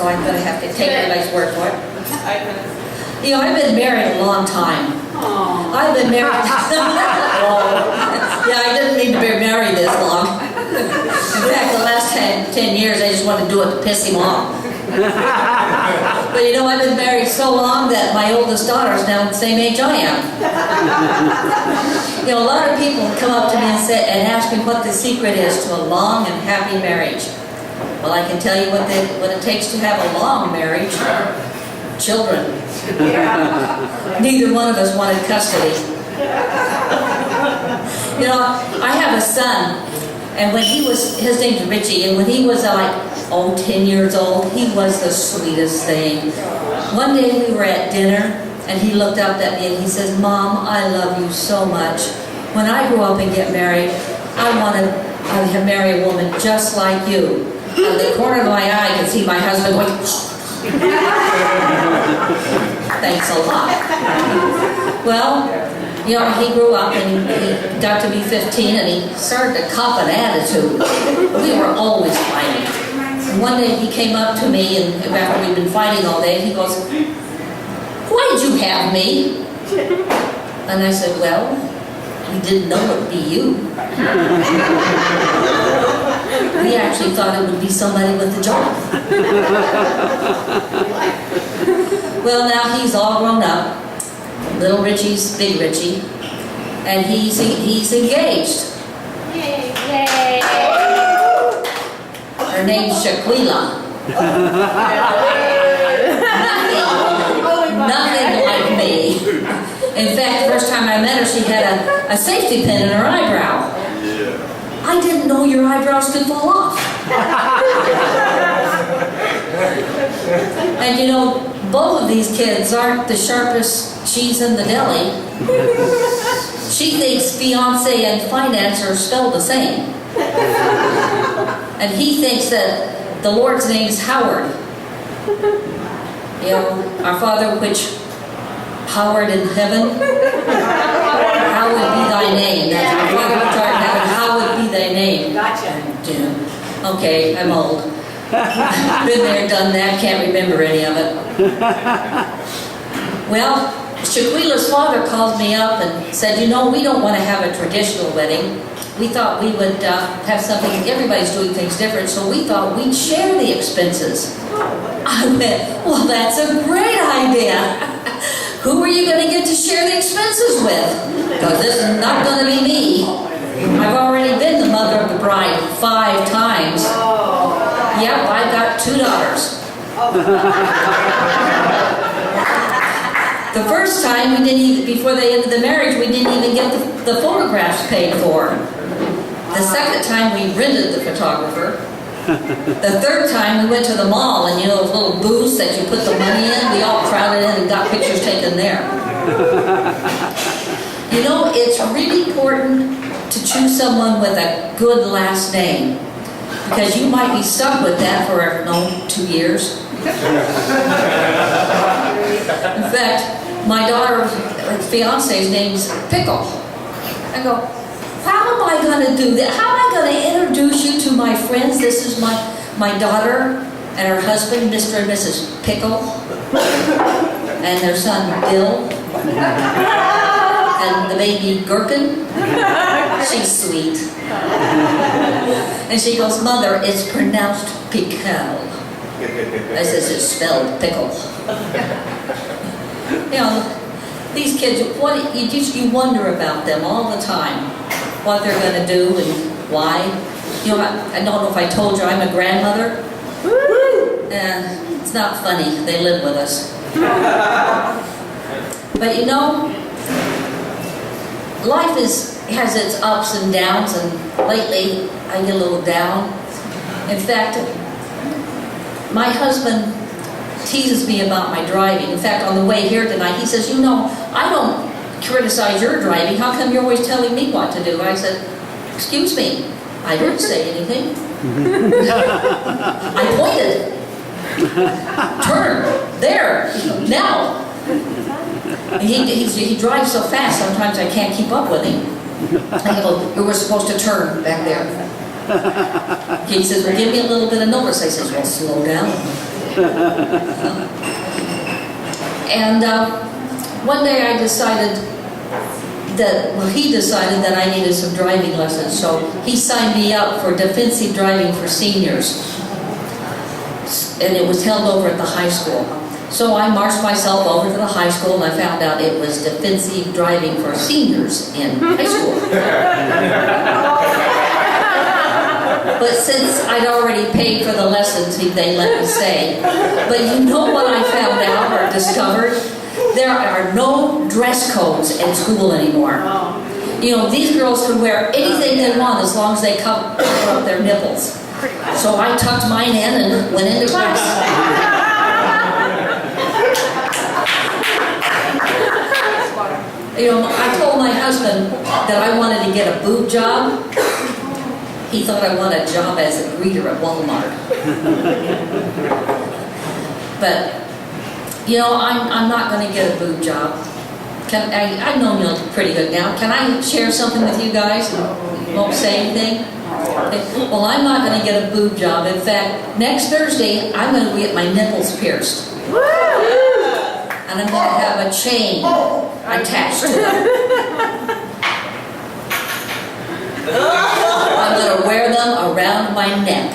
so I'm going to have to take everybody's word for it. You know, I've been married a long time. I've been married. Yeah, I didn't need to be married this long. In fact, the last 10 years, I just wanted to do it to piss him off. But you know, I've been married so long that my oldest daughter is now the same age I am. You know, a lot of people come up to me and ask me what the secret is to a long and happy marriage. Well, I can tell you what it takes to have a long marriage. Children. Neither one of us wanted custody. You know, I have a son, and when his name's Richie, and when he was like, 10 years old, he was the sweetest thing. One day we were at dinner, and he looked up at me and he says, "Mom, I love you so much. When I grow up and get married, I want to marry a woman just like you." Out of the corner of my eye, I could see my husband going, "Thanks a lot." Well, you know, he grew up and he got to be 15 and he started to cop an attitude. We were always fighting. And one day he came up to me, and after we'd been fighting all day, he goes, "Why did you have me?" And I said, "Well, we didn't know it would be you. We actually thought it would be somebody with a job." Well, now he's all grown up. Little Richie's big Richie, and he's engaged. Yay! Her name's Shaquila. Nothing like me. In fact, the first time I met her, she had a safety pin in her eyebrow. I didn't know your eyebrows could fall off. And you know, both of these kids aren't the sharpest cheese in the deli. She thinks fiance and finance are spelled the same. And he thinks that the Lord's name is Howard. You know, our Father which Howard in heaven, hallowed be thy name. That's our Father which art in heaven, hallowed be thy name. Gotcha. Okay, I'm old. Been there, done that, can't remember any of it. Well, Shaquila's father called me up and said, "You know, we don't want to have a traditional wedding. We thought we would have something, everybody's doing things different, so we thought we'd share the expenses." I went, "Well, that's a great idea. Who are you going to get to share the expenses with? Because this is not going to be me. I've already been the mother of the bride 5 times. Yep, I've got 2 daughters. The first time, we didn't even, before the end of the marriage, we didn't even get the photographs paid for. The second time, we rented the photographer. The third time, we went to the mall, and you know those little booths that you put the money in? We all crowded in and got pictures taken there. You know, it's really important to choose someone with a good last name, because you might be stuck with that for, 2 years. In fact, my daughter's fiance's name's Pickle. I go, "How am I going to do that? How am I going to introduce you to my friends? This is my daughter and her husband, Mr. and Mrs. Pickle, and their son, Bill, and the baby, Gherkin." She's sweet. And she goes, "Mother, it's pronounced Pickle." I says, "It's spelled pickle." You know, these kids, you wonder about them all the time, what they're going to do and why. You know, I don't know if I told you I'm a grandmother. It's not funny. They live with us. But you know, life has its ups and downs, and lately I get a little down. In fact, my husband teases me about my driving. In fact, on the way here tonight, he says, "You know, I don't criticize your driving. How come you're always telling me what to do?" I said, "Excuse me, I didn't say anything. I pointed. Turn, there, now." He drives so fast, sometimes I can't keep up with him. I go, "You were supposed to turn back there." He says, "Well, give me a little bit of notice." I says, "Well, slow down." And one day I decided that, well, he decided that I needed some driving lessons, so he signed me up for defensive driving for seniors. And it was held over at the high school. So I marched myself over to the high school and I found out it was defensive driving for seniors in high school. But since I'd already paid for the lessons, they let me stay. But you know what I found out or discovered? There are no dress codes at school anymore. You know, these girls can wear anything they want as long as they cover up their nipples. So I tucked mine in and went into class. You know, I told my husband that I wanted to get a boob job. He thought I wanted a job as a greeter at Walmart. But, you know, I'm not going to get a boob job. I've known you pretty good now. Can I share something with you guys? You won't say anything? Okay. Well, I'm not going to get a boob job. In fact, next Thursday, I'm going to get my nipples pierced. And I'm going to have a chain attached to them. I'm going to wear them around my neck.